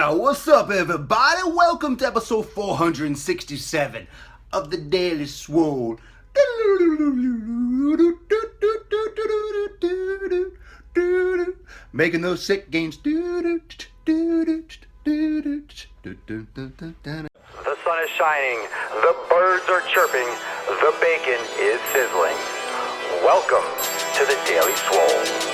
Yeah, what's up everybody? Welcome to episode 467 of the Daily Swole. Making those sick gains. The sun is shining, the birds are chirping, the bacon is sizzling. Welcome to the Daily Swole.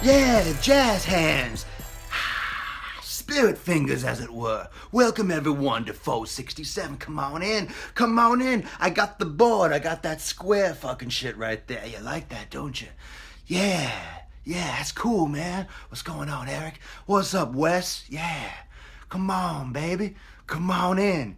Yeah, jazz hands. Spirit fingers, as it were. Welcome everyone to 467. Come on in. I got the board. I got that square fucking shit right there. You like that, don't you? Yeah, that's cool, man. What's going on, Eric? What's up, Wes? Yeah. Come on, baby. Come on in.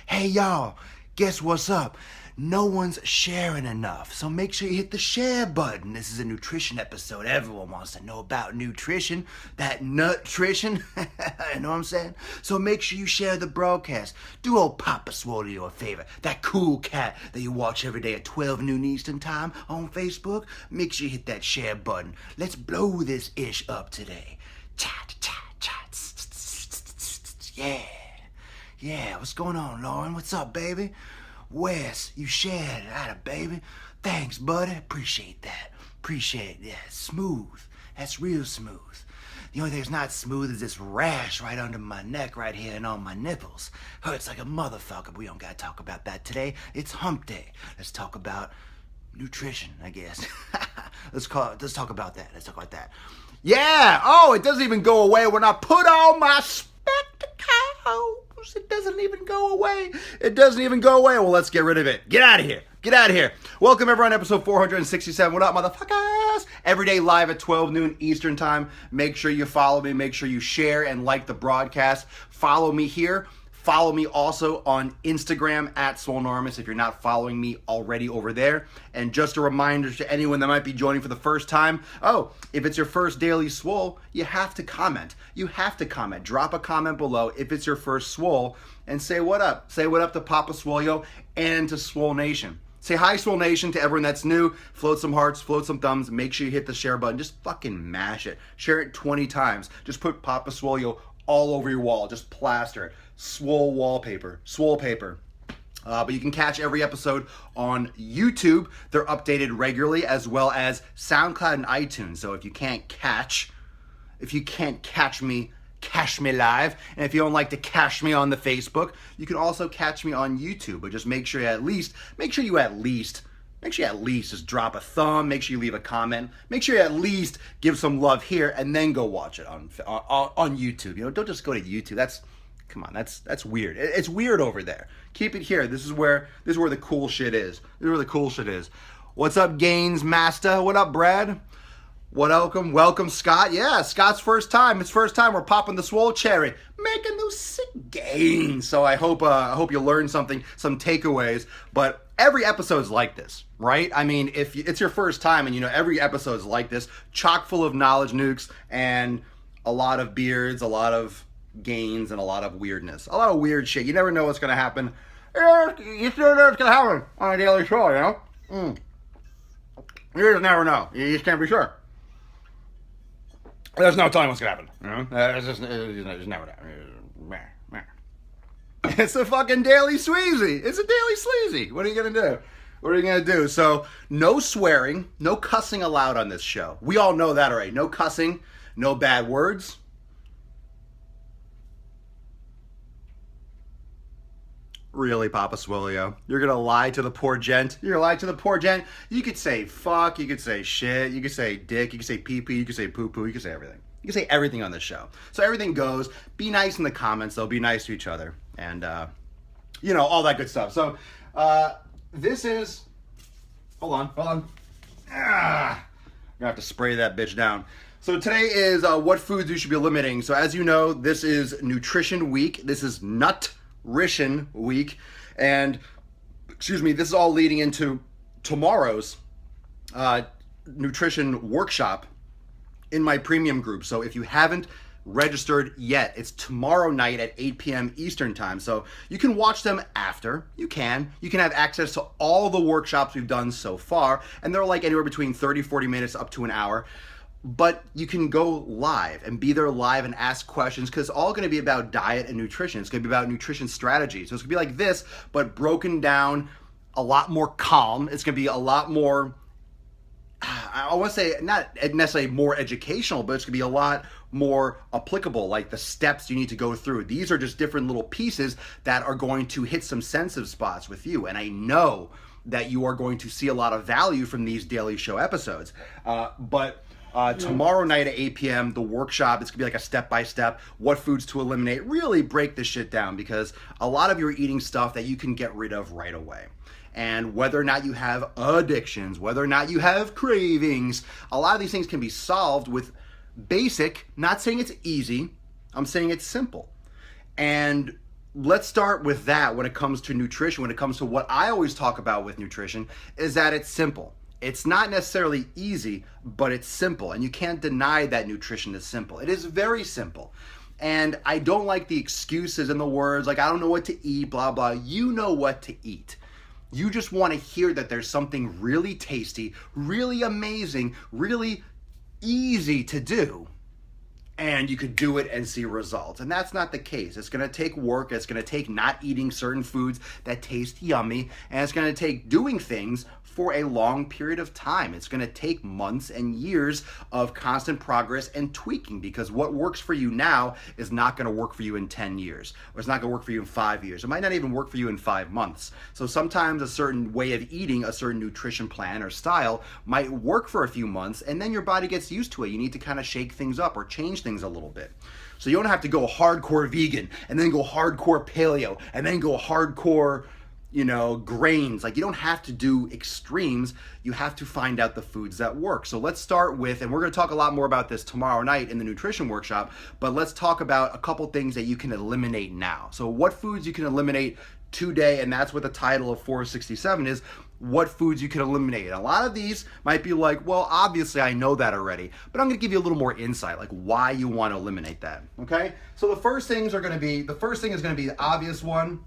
Hey, y'all, guess what's up? No one's sharing enough, so make sure you hit the share button. This is a nutrition episode. Everyone wants to know about nutrition, that nutrition, you know what I'm saying? So make sure you share the broadcast. Do old Papa Swole you a favor. That cool cat that you watch every day at 12 noon Eastern time on Facebook, make sure you hit that share button. Let's blow this ish up today. Chat. Yeah, what's going on, Lauren? What's up, baby? Wes, you shared it. Atta baby. Thanks, buddy. Appreciate that. Yeah, smooth. That's real smooth. The only thing that's not smooth is this rash right under my neck right here and on my nipples. Hurts like a motherfucker, but we don't gotta talk about that today. It's hump day. Let's talk about nutrition, I guess. Let's talk about that. Yeah! Oh, it doesn't even go away when I put on my spectacles. It doesn't even go away. Well, let's get rid of it. Get out of here. Welcome everyone to episode 467. What up, motherfuckers? Every day live at 12 noon Eastern time. Make sure you follow me. Make sure you share and like the broadcast. Follow me here. Follow me also on Instagram at Swolenormous if you're not following me already over there. And just a reminder to anyone that might be joining for the first time, if it's your first Daily Swole, you have to comment. Drop a comment below if it's your first Swole and say what up. Say what up to Papa Swolio and to Swole Nation. Say hi, Swole Nation, to everyone that's new. Float some hearts, float some thumbs. Make sure you hit the share button. Just fucking mash it. Share it 20 times. Just put Papa Swolio all over your wall. Just plaster it. Swole wallpaper. But you can catch every episode on YouTube. They're updated regularly, as well as SoundCloud and iTunes. So if you can't catch me, catch me live. And if you don't like to catch me on the Facebook, you can also catch me on YouTube. But just make sure you at least just drop a thumb. Make sure you leave a comment. Make sure you at least give some love here, and then go watch it on YouTube. You know, don't just go to YouTube. That's weird. It's weird over there. Keep it here. This is where the cool shit is. What's up, Gaines Master? What up, Brad? Welcome, Scott. Yeah, Scott's first time. It's first time we're popping the Swole cherry, making those sick gains. So I hope you learned something, some takeaways. But every episode's like this, right? I mean, if it's your first time, and every episode's like this, chock full of knowledge nukes and a lot of beards, a lot of gains, and a lot of weirdness, a lot of weird shit. You never know what's gonna happen. You still know what's gonna happen on a daily show, You just never know. You just can't be sure. There's no telling what's gonna happen. It's just never know. It's a fucking daily sweezy. It's a daily sleazy. What are you gonna do? So no swearing, no cussing allowed on this show. We all know that already. No cussing, no bad words. Really, Papa Swolio? You're gonna lie to the poor gent? You could say fuck, you could say shit, you could say dick, you could say pee-pee, you could say poo-poo, you could say everything. You can say everything on this show. So everything goes. Be nice in the comments, though. Be nice to each other. And, all that good stuff. So, this is... Hold on. I'm gonna have to spray that bitch down. So today is what foods you should be limiting. So as you know, this is Nutrition Week. This is Nutrition Week. And, this is all leading into tomorrow's nutrition workshop in my premium group. So if you haven't registered yet, it's tomorrow night at 8 p.m. Eastern time. So you can watch them after. You can have access to all the workshops we've done so far, and they're like anywhere between 30, 40 minutes up to an hour. But you can go live and be there live and ask questions, because it's all going to be about diet and nutrition. It's going to be about nutrition strategy. So it's going to be like this, but broken down a lot more calm. It's going to be a lot more, I want to say, not necessarily more educational, but it's going to be a lot more applicable, like the steps you need to go through. These are just different little pieces that are going to hit some sensitive spots with you. And I know that you are going to see a lot of value from these daily show episodes. Tomorrow night at 8 p.m., the workshop, it's going to be like a step-by-step, what foods to eliminate, really break this shit down, because a lot of you are eating stuff that you can get rid of right away. And whether or not you have addictions, whether or not you have cravings, a lot of these things can be solved with basic, not saying it's easy, I'm saying it's simple. And let's start with that when it comes to nutrition, when it comes to what I always talk about with nutrition, is that it's simple. It's not necessarily easy, but it's simple. And you can't deny that nutrition is simple. It is very simple. And I don't like the excuses and the words like, I don't know what to eat, blah, blah. You know what to eat. You just want to hear that there's something really tasty, really amazing, really easy to do, and you could do it and see results. And that's not the case. It's going to take work. It's going to take not eating certain foods that taste yummy, and it's going to take doing things for a long period of time. It's going to take months and years of constant progress and tweaking, because what works for you now is not going to work for you in 10 years, or it's not going to work for you in 5 years. It might not even work for you in 5 months. So sometimes a certain way of eating, a certain nutrition plan or style might work for a few months, and then your body gets used to it. You need to kind of shake things up or change things a little bit. So you don't have to go hardcore vegan and then go hardcore paleo and then go hardcore grains. Like, you don't have to do extremes. You have to find out the foods that work. So let's start with, and we're going to talk a lot more about this tomorrow night in the nutrition workshop, but let's talk about a couple things that you can eliminate now. So what foods you can eliminate today, and that's what the title of 467 is, what foods you can eliminate. And a lot of these might be like, well, obviously I know that already, but I'm going to give you a little more insight, like why you want to eliminate that, okay? So the first thing is going to be the obvious one.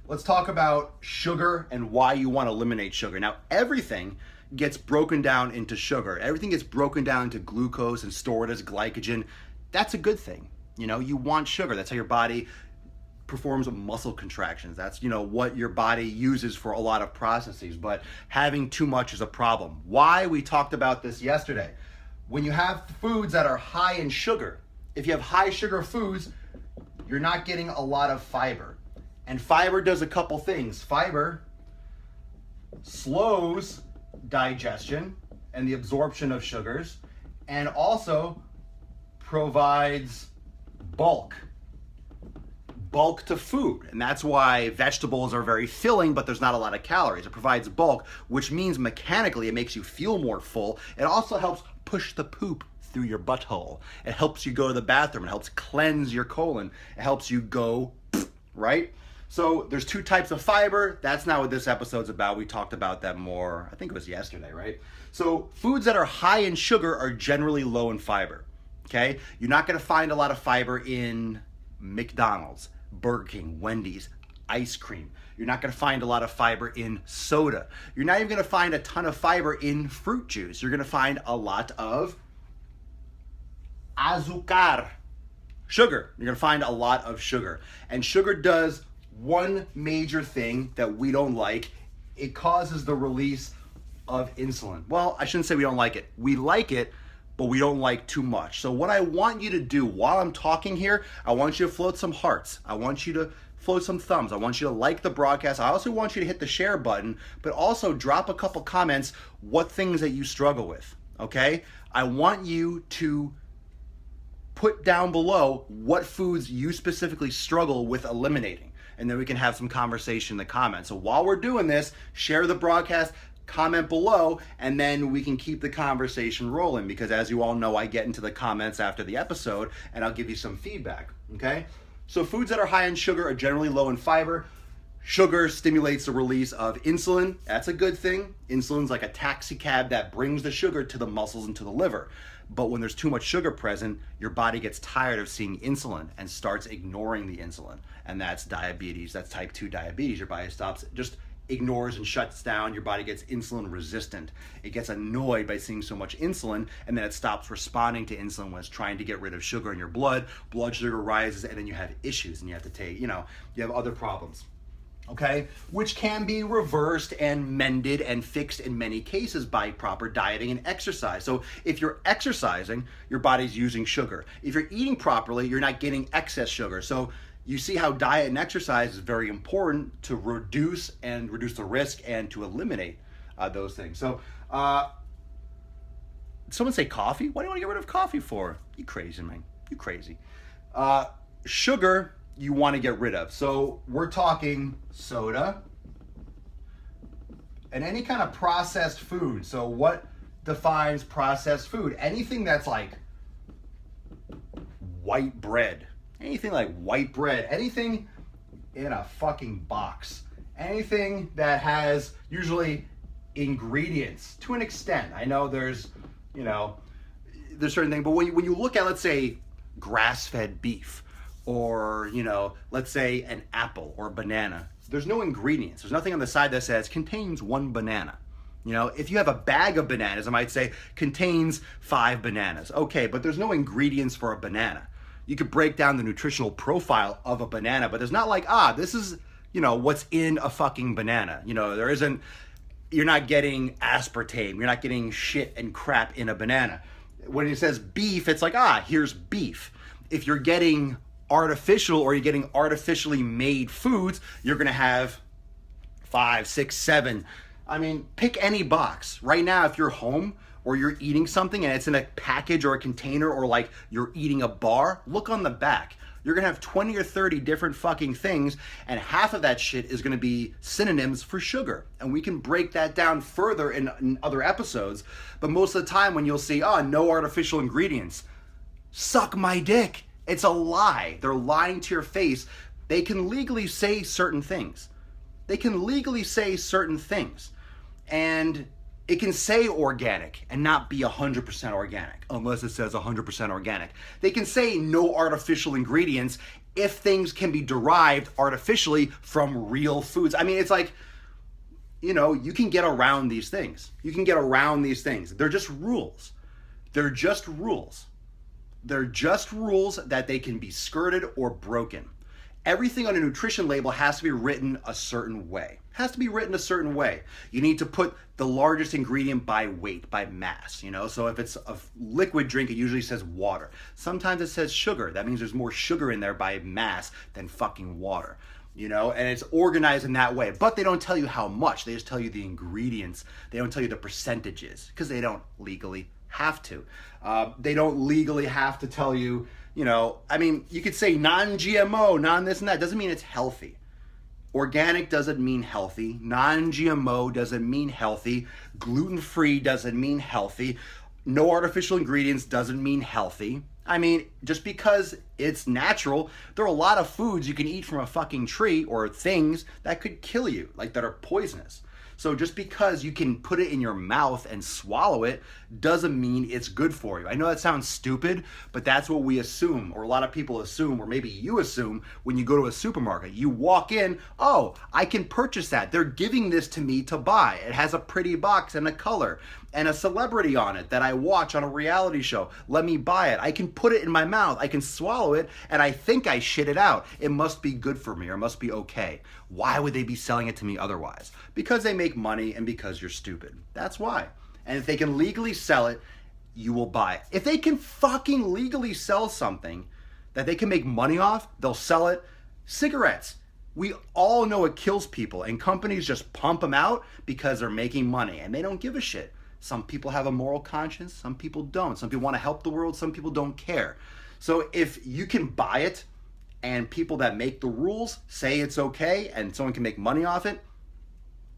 Let's talk about sugar and why you want to eliminate sugar. Now, everything gets broken down into sugar. Everything gets broken down into glucose and stored as glycogen. That's a good thing. You want sugar. That's how your body performs muscle contractions. That's, what your body uses for a lot of processes. But having too much is a problem. Why? We talked about this yesterday. When you have foods that are high in sugar, if you have high sugar foods, you're not getting a lot of fiber. And fiber does a couple things. Fiber slows digestion and the absorption of sugars, and also provides bulk to food. And that's why vegetables are very filling, but there's not a lot of calories. It provides bulk, which means mechanically it makes you feel more full. It also helps push the poop through your butthole. It helps you go to the bathroom. It helps cleanse your colon. It helps you go, right? So there's two types of fiber. That's not what this episode's about. We talked about that more, I think it was yesterday, right? So foods that are high in sugar are generally low in fiber, okay? You're not gonna find a lot of fiber in McDonald's, Burger King, Wendy's, ice cream. You're not gonna find a lot of fiber in soda. You're not even gonna find a ton of fiber in fruit juice. You're gonna find a lot of azúcar, sugar. You're gonna find a lot of sugar. And sugar does one major thing that we don't like. It causes the release of insulin. Well, I shouldn't say we don't like it. We like it, but we don't like too much. So what I want you to do while I'm talking here, I want you to float some hearts. I want you to float some thumbs. I want you to like the broadcast. I also want you to hit the share button, but also drop a couple comments what things that you struggle with, okay? I want you to put down below what foods you specifically struggle with eliminating. And then we can have some conversation in the comments. So while we're doing this, share the broadcast, comment below, and then we can keep the conversation rolling, because as you all know, I get into the comments after the episode and I'll give you some feedback, okay? So foods that are high in sugar are generally low in fiber. Sugar stimulates the release of insulin. That's a good thing. Insulin's like a taxi cab that brings the sugar to the muscles and to the liver. But when there's too much sugar present, your body gets tired of seeing insulin and starts ignoring the insulin. And that's diabetes. That's type 2 diabetes. Your body stops, just ignores and shuts down. Your body gets insulin resistant. It gets annoyed by seeing so much insulin, and then it stops responding to insulin when it's trying to get rid of sugar in your blood. Blood sugar rises, and then you have issues, and you have to take, you have other problems. Okay, which can be reversed and mended and fixed in many cases by proper dieting and exercise. So if you're exercising, your body's using sugar. If you're eating properly, you're not getting excess sugar. So you see how diet and exercise is very important to reduce the risk and to eliminate those things. So someone say coffee? What do you want to get rid of coffee for? You crazy, man. You crazy. Sugar, you want to get rid of. So we're talking soda and any kind of processed food. So what defines processed food? Anything that's like white bread. Anything like white bread. Anything in a fucking box. Anything that has usually ingredients to an extent. I know there's certain things, but when you look at, let's say, grass-fed beef, or, let's say an apple or a banana, there's no ingredients. There's nothing on the side that says contains 1 banana. If you have a bag of bananas, I might say contains 5 bananas. Okay, but there's no ingredients for a banana. You could break down the nutritional profile of a banana, but there's not like, this is, what's in a fucking banana. You're not getting aspartame. You're not getting shit and crap in a banana. When it says beef, it's like, here's beef. If you're getting artificial or you're getting artificially made foods, you're going to have 5, 6, 7. I mean, pick any box. Right now, if you're home or you're eating something and it's in a package or a container, or like you're eating a bar, look on the back. You're going to have 20 or 30 different fucking things, and half of that shit is going to be synonyms for sugar. And we can break that down further in other episodes. But most of the time when you'll see, no artificial ingredients, suck my dick. It's a lie. They're lying to your face. They can legally say certain things. And it can say organic and not be 100% organic, unless it says 100% organic. They can say no artificial ingredients if things can be derived artificially from real foods. I mean, it's like, you can get around these things. They're just rules. They're just rules that they can be skirted or broken. Everything on a nutrition label has to be written a certain way. You need to put the largest ingredient by weight, by mass, So if it's a liquid drink, it usually says water. Sometimes it says sugar. That means there's more sugar in there by mass than fucking water, And it's organized in that way. But they don't tell you how much. They just tell you the ingredients. They don't tell you the percentages because they don't legally have to. They don't legally have to tell you, you could say non-GMO, non-this and that. Doesn't mean it's healthy. Organic doesn't mean healthy. Non-GMO doesn't mean healthy. Gluten-free doesn't mean healthy. No artificial ingredients doesn't mean healthy. I mean, just because it's natural, there are a lot of foods you can eat from a fucking tree or things that could kill you, like that are poisonous. So just because you can put it in your mouth and swallow it doesn't mean it's good for you. I know that sounds stupid, but that's what we assume, or a lot of people assume, or maybe you assume when you go to a supermarket. You walk in, I can purchase that. They're giving this to me to buy. It has a pretty box and a color and a celebrity on it that I watch on a reality show. Let me buy it. I can put it in my mouth. I can swallow it, and I think I shit it out. It must be good for me, or it must be okay. Why would they be selling it to me otherwise? Because they make money and because you're stupid. That's why. And if they can legally sell it, you will buy it. If they can fucking legally sell something that they can make money off, they'll sell it. Cigarettes. We all know it kills people, and companies just pump them out because they're making money, and they don't give a shit. Some people have a moral conscience, some people don't. Some people want to help the world, some people don't care. So if you can buy it, and people that make the rules say it's okay, and someone can make money off it,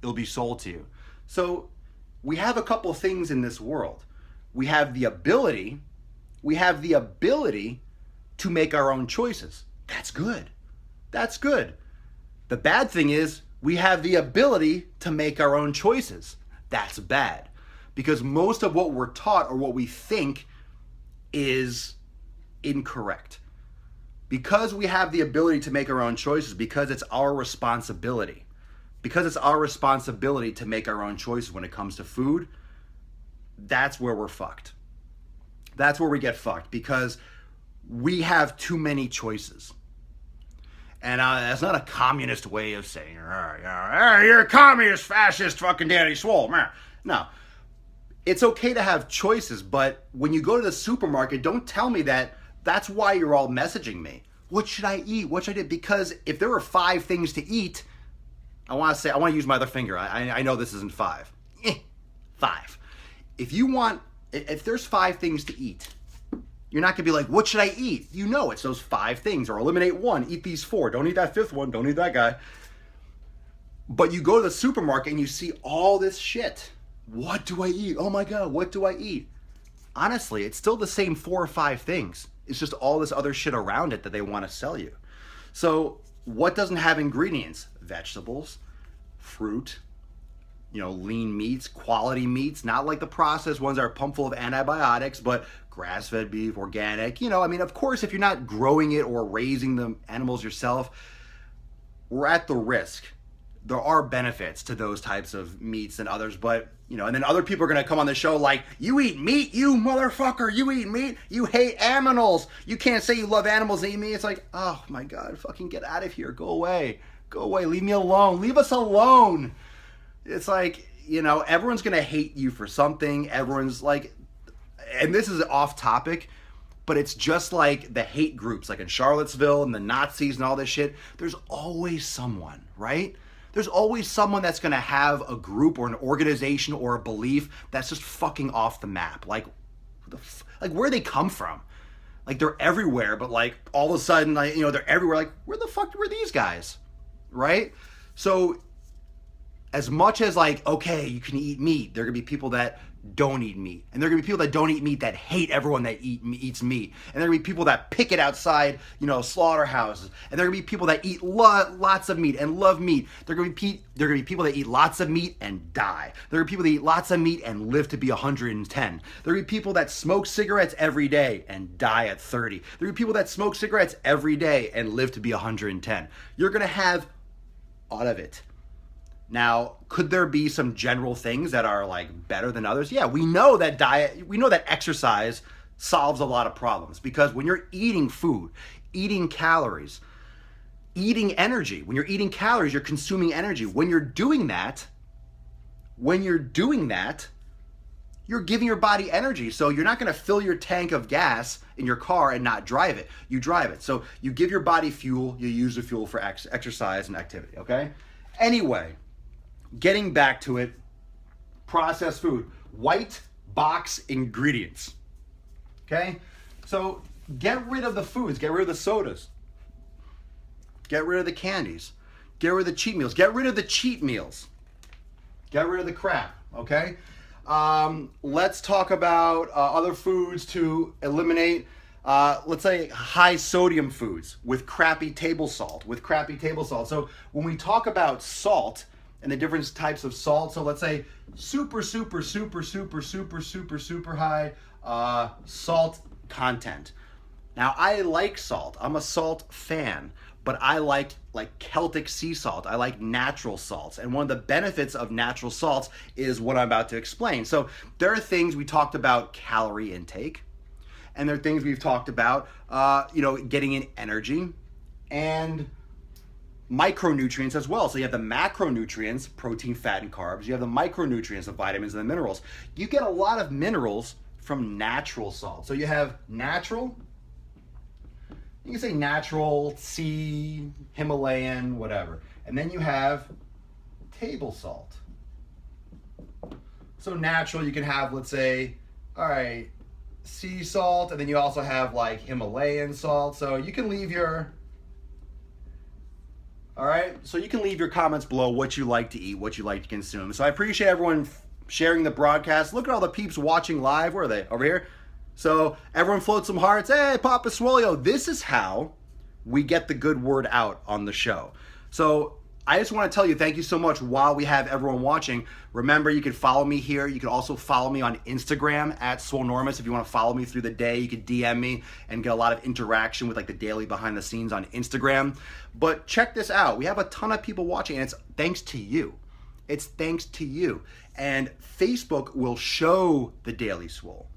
it'll be sold to you. So we have a couple things in this world. We have the ability to make our own choices. That's good. The bad thing is we have the ability to make our own choices. That's bad. Because most of what we're taught or what we think is incorrect. Because we have the ability to make our own choices, because it's our responsibility. Because it's our responsibility to make our own choices when it comes to food, that's where we're fucked. That's where we get fucked, because we have too many choices. And that's not a communist way of saying, hey, you're a communist, fascist, fucking Daddy Swole. No. It's okay to have choices, but when you go to the supermarket, don't tell me that that's why you're all messaging me. What should I eat? What should I do? Because if there were 5 things to eat, I want to use my other finger. I know this isn't 5. 5. If there's 5 things to eat, you're not going to be like, what should I eat? You know it's those 5 things, or eliminate 1, eat these 4. Don't eat that 5th one, don't eat that guy. But you go to the supermarket and you see all this shit. What do I eat? Oh my God, what do I eat? Honestly, it's still the same 4 or 5 things. It's just all this other shit around it that they want to sell you. So what doesn't have ingredients? Vegetables, fruit, lean meats, quality meats, not like the processed ones that are pumped full of antibiotics, but grass-fed beef, organic. Of course, if you're not growing it or raising the animals yourself, we're at the risk. There are benefits to those types of meats and others, but, and then other people are going to come on the show like, you eat meat, you motherfucker, you eat meat, you hate animals, you can't say you love animals and eat meat. It's like, oh my God, fucking get out of here, go away, leave me alone, leave us alone. It's like, everyone's going to hate you for something, everyone's like, and this is off topic, but it's just like the hate groups, like in Charlottesville and the Nazis and all this shit, there's always someone, right? There's always someone that's going to have a group or an organization or a belief that's just fucking off the map. Like where they come from? Like they're everywhere, but like all of a sudden, like, they're everywhere. Like where the fuck were these guys? Right? So as much as like, okay, you can eat meat, there are going to be people that don't eat meat. And there are going to be people that don't eat meat that hate everyone that eats meat. And there are going to be people that pick it outside, slaughterhouses. And there are going to be people that eat lots of meat and love meat. There are going to be people that eat lots of meat and die. There are people that eat lots of meat and live to be 110. There are going to be people that smoke cigarettes every day and die at 30. There are going to be people that smoke cigarettes every day and live to be 110. You're going to have all of it. Now, could there be some general things that are like better than others? Yeah, we know that exercise solves a lot of problems, because when you're eating food, eating calories, eating energy, when you're eating calories, you're consuming energy. When you're doing that, you're giving your body energy. So you're not going to fill your tank of gas in your car and not drive it. You drive it. So you give your body fuel, you use the fuel for exercise and activity, okay? Anyway, getting back to it, processed food, white box ingredients, okay? So get rid of the foods, get rid of the sodas, get rid of the candies, get rid of the cheat meals, get rid of the cheat meals, get rid of the crap, okay? Let's talk about other foods to eliminate, let's say high sodium foods with crappy table salt, So when we talk about salt, and the different types of salt. So let's say super high salt content. Now I like salt. I'm a salt fan, but I like Celtic sea salt. I like natural salts. And one of the benefits of natural salts is what I'm about to explain. So there are things we talked about calorie intake, and there are things we've talked about, getting in energy and micronutrients as well. So you have the macronutrients, protein, fat, and carbs. You have the micronutrients, the vitamins and the minerals. You get a lot of minerals from natural salt. So you have natural, you can say natural, sea, Himalayan, whatever. And then you have table salt. So natural, you can have, let's say, all right, sea salt, and then you also have like Himalayan salt. So you can leave your comments below what you like to eat, what you like to consume. So I appreciate everyone sharing the broadcast. Look at all the peeps watching live. Where are they? Over here? So everyone float some hearts. Hey, Papa Swolio. This is how we get the good word out on the show. So I just want to tell you thank you so much while we have everyone watching. Remember, you can follow me here. You can also follow me on Instagram at Swolenormous. If you want to follow me through the day, you can DM me and get a lot of interaction with like the daily behind the scenes on Instagram. But check this out. We have a ton of people watching, and it's thanks to you. It's thanks to you. And Facebook will show the Daily Swole.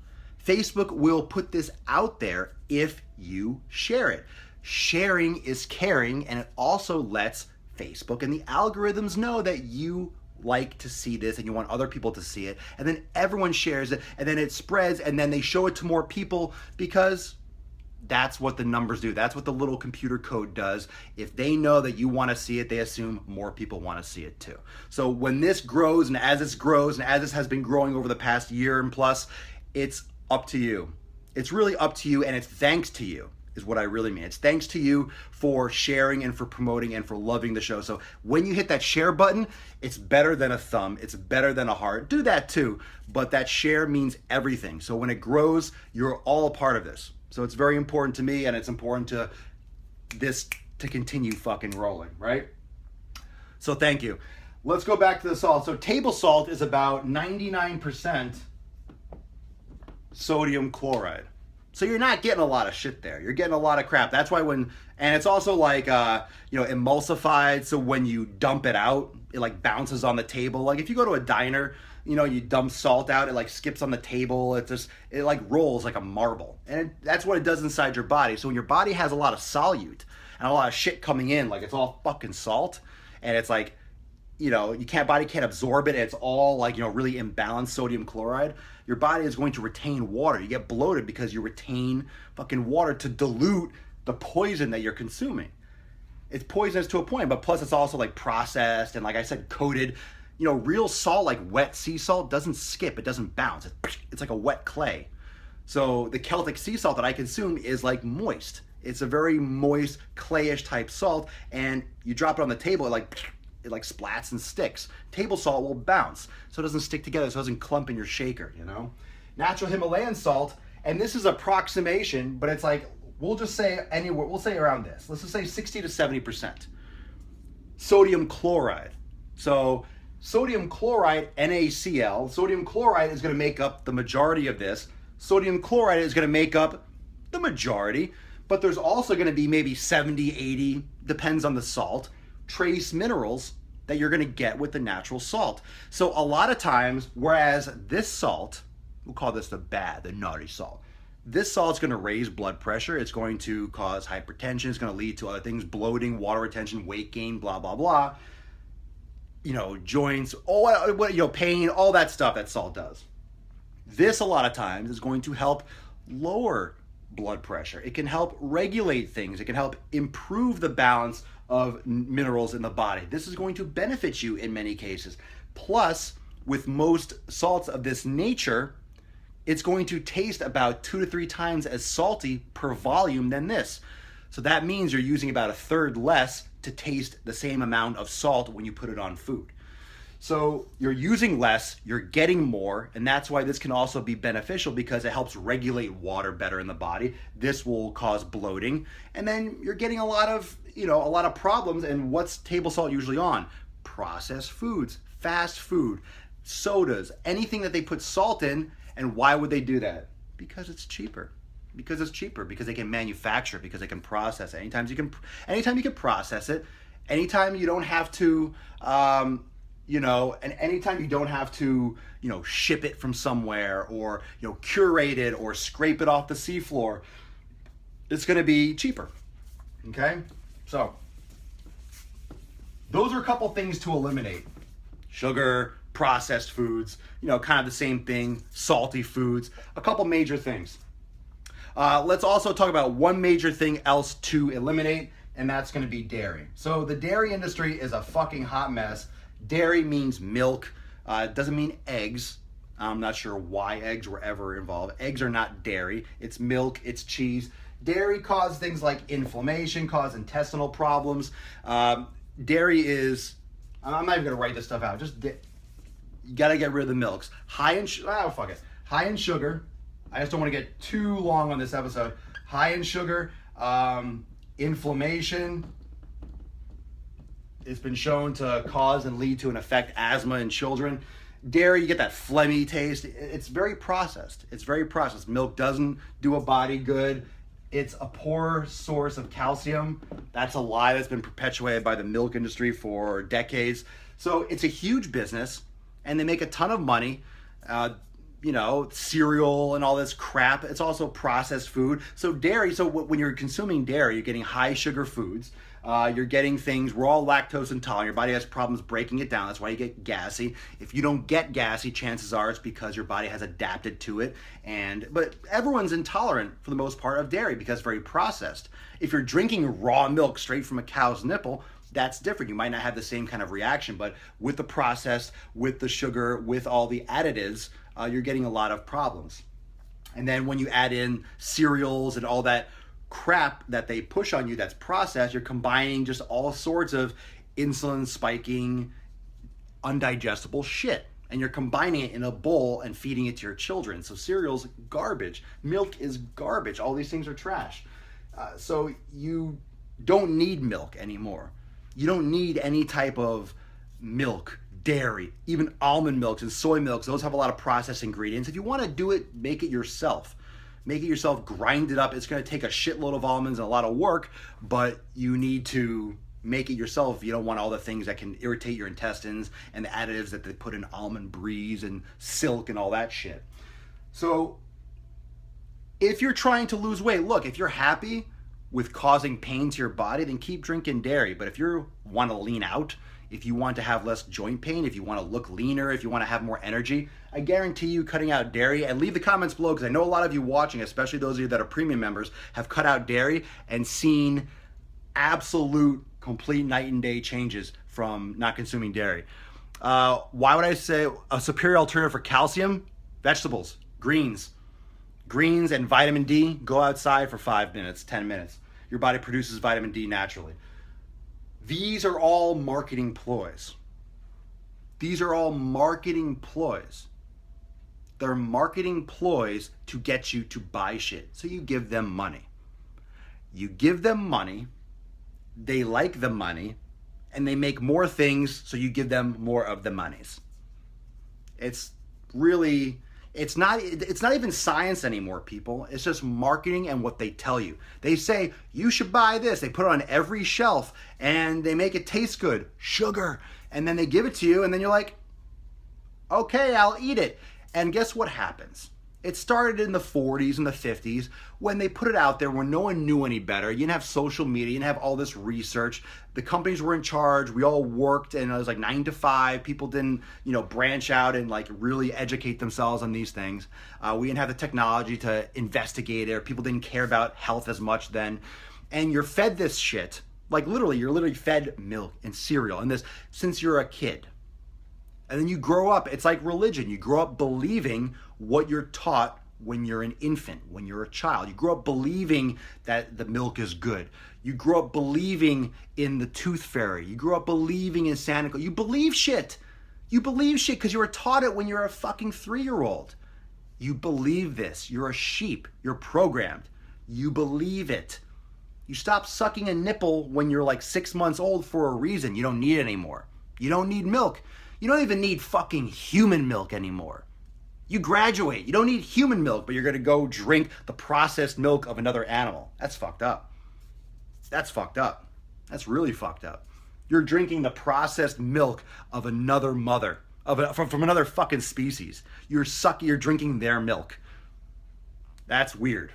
Facebook will put this out there if you share it. Sharing is caring, and it also lets Facebook and the algorithms know that you like to see this and you want other people to see it, and then everyone shares it, and then it spreads, and then they show it to more people, because that's what the numbers do. That's what the little computer code does. If they know that you want to see it, they assume more people want to see it too. So when this grows, and as this grows, and as this has been growing over the past year and plus, it's up to you. It's really up to you, and it's thanks to you, is what I really mean. It's thanks to you for sharing and for promoting and for loving the show. So when you hit that share button, it's better than a thumb. It's better than a heart. Do that too, but that share means everything. So when it grows, you're all a part of this. So it's very important to me, and it's important to this to continue fucking rolling, right? So thank you. Let's go back to the salt. So table salt is about 99% sodium chloride. So you're not getting a lot of shit there. You're getting a lot of crap. That's why and it's also like, emulsified. So when you dump it out, it like bounces on the table. Like if you go to a diner, you dump salt out, it like skips on the table. It like rolls like a marble. And that's what it does inside your body. So when your body has a lot of solute and a lot of shit coming in, like it's all fucking salt, and it's like, body can't absorb it. It's all like, really imbalanced sodium chloride. Your body is going to retain water. You get bloated because you retain fucking water to dilute the poison that you're consuming. It's poisonous to a point, but plus it's also like processed and, like I said, coated. Real salt, like wet sea salt, doesn't skip. It doesn't bounce. It's like a wet clay. So the Celtic sea salt that I consume is like moist. It's a very moist, clayish type salt, and you drop it on the table, it like splats and sticks. Table salt will bounce, so it doesn't stick together, so it doesn't clump in your shaker, Natural Himalayan salt, and this is approximation, but it's like, we'll say around this. Let's just say 60 to 70%. Sodium chloride. So sodium chloride, NaCl, sodium chloride is gonna make up the majority of this. Sodium chloride is gonna make up the majority, but there's also gonna be maybe 70, 80, depends on the salt, trace minerals that you're going to get with the natural salt. So a lot of times, whereas this salt, we'll call this the naughty salt, this salt's going to raise blood pressure, it's going to cause hypertension, it's going to lead to other things, bloating, water retention, weight gain, blah, blah, blah, joints, pain, all that stuff that salt does. This, a lot of times, is going to help lower blood pressure. It can help regulate things. It can help improve the balance of minerals in the body. This is going to benefit you in many cases. Plus, with most salts of this nature, it's going to taste about 2 to 3 times as salty per volume than this. So that means you're using about 1/3 less to taste the same amount of salt when you put it on food. So you're using less, you're getting more, and that's why this can also be beneficial, because it helps regulate water better in the body. This will cause bloating, and then you're getting a lot of problems. And what's table salt usually on? Processed foods, fast food, sodas, anything that they put salt in. And why would they do that? Because it's cheaper. Because they can manufacture it, because they can process it. Anytime you can process it, anytime you don't have to, and anytime you don't have to, ship it from somewhere, or, curate it or scrape it off the seafloor, it's going to be cheaper. Okay? So, those are a couple things to eliminate. Sugar, processed foods, kind of the same thing, salty foods, a couple major things. Let's also talk about one major thing else to eliminate, and that's going to be dairy. So the dairy industry is a fucking hot mess. Dairy means milk. It doesn't mean eggs. I'm not sure why eggs were ever involved. Eggs are not dairy. It's milk, it's cheese. Dairy causes things like inflammation, cause intestinal problems. Dairy is, I'm not even going to write this stuff out. You got to get rid of the milks. High in sugar. I just don't want to get too long on this episode. High in sugar, inflammation, it's been shown to cause and lead to and affect asthma in children. Dairy, you get that phlegmy taste. It's very processed. It's very processed. Milk doesn't do a body good. It's a poor source of calcium. That's a lie that's been perpetuated by the milk industry for decades. So it's a huge business, and they make a ton of money. Cereal and all this crap. It's also processed food. So dairy, when you're consuming dairy, you're getting high sugar foods. You're getting things, we're all lactose intolerant. Your body has problems breaking it down. That's why you get gassy. If you don't get gassy, chances are it's because your body has adapted to it. But everyone's intolerant for the most part of dairy because it's very processed. If you're drinking raw milk straight from a cow's nipple, that's different. You might not have the same kind of reaction, but with the processed, with the sugar, with all the additives, you're getting a lot of problems. And then when you add in cereals and all that crap that they push on you that's processed, you're combining just all sorts of insulin spiking, undigestible shit. And you're combining it in a bowl and feeding it to your children. So cereal's garbage. Milk is garbage. All these things are trash. So you don't need milk anymore. You don't need any type of milk, dairy, even almond milks and soy milks. Those have a lot of processed ingredients. If you want to do it, make it yourself. Make it yourself, grind it up. It's going to take a shitload of almonds and a lot of work, but you need to make it yourself. You don't want all the things that can irritate your intestines and the additives that they put in almond breeze and silk and all that shit. So if you're trying to lose weight, look, if you're happy with causing pain to your body, then keep drinking dairy. But if you want to lean out, if you want to have less joint pain, if you want to look leaner, if you want to have more energy, I guarantee you cutting out dairy, and leave the comments below because I know a lot of you watching, especially those of you that are premium members, have cut out dairy and seen absolute complete night and day changes from not consuming dairy. Why would I say a superior alternative for calcium? Vegetables, greens and vitamin D. Go outside for 5 minutes, 10 minutes. Your body produces vitamin D naturally. These are all marketing ploys. These are all marketing ploys. They're marketing ploys to get you to buy shit. So you give them money. You give them money, they like the money, and they make more things, so you give them more of the monies. It's not even science anymore, people. It's just marketing and what they tell you. They say, you should buy this. They put it on every shelf and they make it taste good. Sugar. And then they give it to you and then you're like, okay, I'll eat it. And guess what happens? It started in the 40s and the 50s when they put it out there when no one knew any better. You didn't have social media, you didn't have all this research. The companies were in charge. We all worked and it was like 9 to 5. People didn't, branch out and like really educate themselves on these things. We didn't have the technology to investigate it, or people didn't care about health as much then. And you're fed this shit. Like you're literally fed milk and cereal and this since you're a kid. And then you grow up, it's like religion. You grow up believing what you're taught when you're an infant, when you're a child. You grow up believing that the milk is good. You grow up believing in the tooth fairy. You grow up believing in Santa Claus. You believe shit. You believe shit because you were taught it when you're a fucking 3-year-old. You believe this. You're a sheep. You're programmed. You believe it. You stop sucking a nipple when you're like 6 months old for a reason. You don't need it anymore. You don't need milk. You don't even need fucking human milk anymore. You graduate. You don't need human milk, but you're going to go drink the processed milk of another animal. That's fucked up. That's fucked up. That's really fucked up. You're drinking the processed milk of another mother, from another fucking species. You're drinking their milk. That's weird.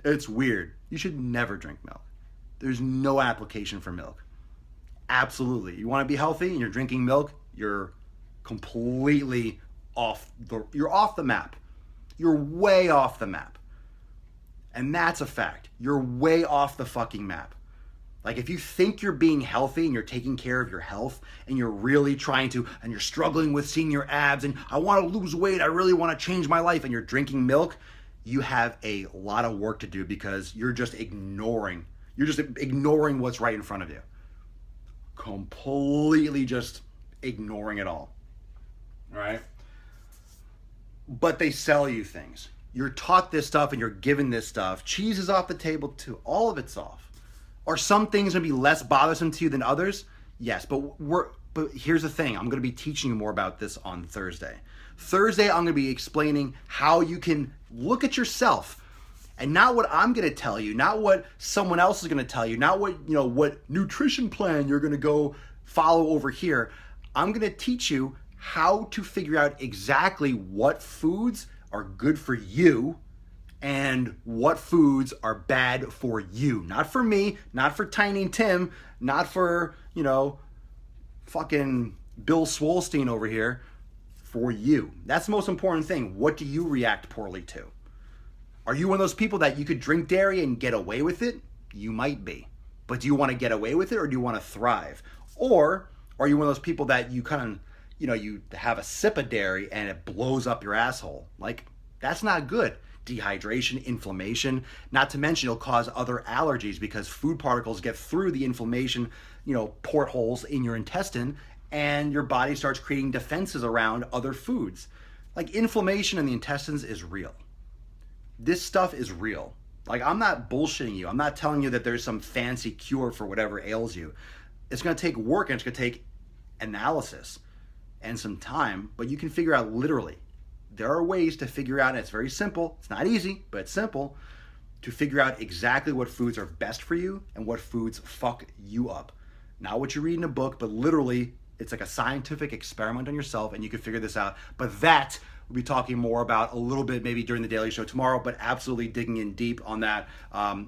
It's weird. You should never drink milk. There's no application for milk. Absolutely. You want to be healthy and you're drinking milk, you're completely you're off the map. You're way off the map. And that's a fact. You're way off the fucking map. Like if you think you're being healthy and you're taking care of your health and you're really trying to, and you're struggling with seeing your abs and I want to lose weight, I really want to change my life, and you're drinking milk, you have a lot of work to do because you're just ignoring what's right in front of you. Completely just ignoring it all. All right? But they sell you things. You're taught this stuff and you're given this stuff. Cheese is off the table too. All of it's off. Are some things going to be less bothersome to you than others? Yes, but here's the thing. I'm going to be teaching you more about this on Thursday. Thursday, I'm going to be explaining how you can look at yourself and not what I'm going to tell you, not what someone else is going to tell you, not what nutrition plan you're going to go follow over here. I'm going to teach you how to figure out exactly what foods are good for you and what foods are bad for you. Not for me, not for Tiny Tim, not for, fucking Bill Swolstein over here. For you. That's the most important thing. What do you react poorly to? Are you one of those people that you could drink dairy and get away with it? You might be. But do you want to get away with it or do you want to thrive? Or are you one of those people that you kind of, you have a sip of dairy and it blows up your asshole? Like, that's not good. Dehydration, inflammation, not to mention it'll cause other allergies because food particles get through the inflammation, portholes in your intestine, and your body starts creating defenses around other foods. Like, inflammation in the intestines is real. This stuff is real. Like, I'm not bullshitting you. I'm not telling you that there's some fancy cure for whatever ails you. It's going to take work and it's going to take analysis and some time, but you can figure out literally. There are ways to figure out, and it's very simple. It's not easy, but it's simple to figure out exactly what foods are best for you and what foods fuck you up. Not what you read in a book, but literally it's like a scientific experiment on yourself, and you can figure this out. But that we'll be talking more about a little bit maybe during the Daily Show tomorrow, but absolutely digging in deep on that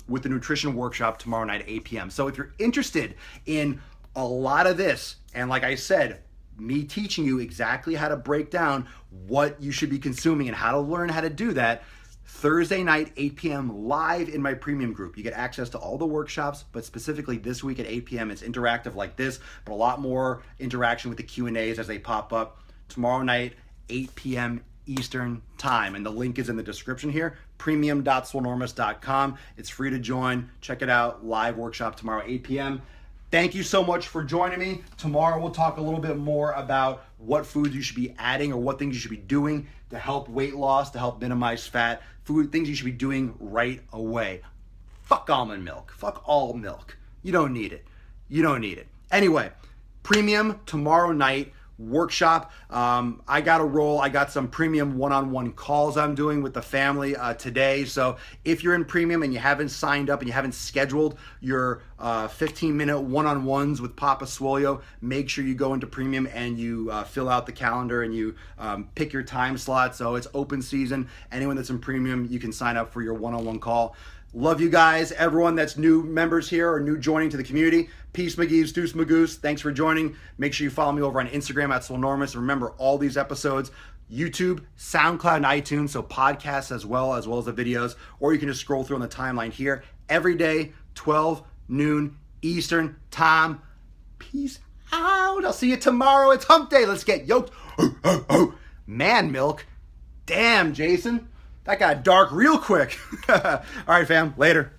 with the nutrition workshop tomorrow night at 8 p.m. So if you're interested in a lot of this, and like I said, me teaching you exactly how to break down what you should be consuming and how to learn how to do that, Thursday night, 8 p.m. live in my premium group. You get access to all the workshops, but specifically this week at 8 p.m. it's interactive like this, but a lot more interaction with the Q&As as they pop up. Tomorrow night, 8 p.m. Eastern time, and the link is in the description here, premium.swolenormous.com. It's free to join. Check it out. Live workshop tomorrow, 8 p.m. Thank you so much for joining me. Tomorrow we'll talk a little bit more about what foods you should be adding or what things you should be doing to help weight loss, to help minimize fat, things you should be doing right away. Fuck almond milk. Fuck all milk. You don't need it. You don't need it. Anyway, premium tomorrow night. Workshop. I got a roll. I got some premium one-on-one calls I'm doing with the family today. So if you're in premium and you haven't signed up and you haven't scheduled your 15-minute one-on-ones with Papa Swolio, make sure you go into premium and you fill out the calendar and you pick your time slot. So it's open season. Anyone that's in premium, you can sign up for your one-on-one call. Love you guys. Everyone that's new members here or new joining to the community, peace McGeeves, deuce Magoose. Thanks for joining. Make sure you follow me over on Instagram at Swolenormous. Remember, all these episodes, YouTube, SoundCloud, and iTunes, so podcasts as well as the videos, or you can just scroll through on the timeline here. Every day, 12 noon Eastern time. Peace out. I'll see you tomorrow. It's hump day. Let's get yoked. Man milk. Damn, Jason. That got dark real quick. All right, fam. Later.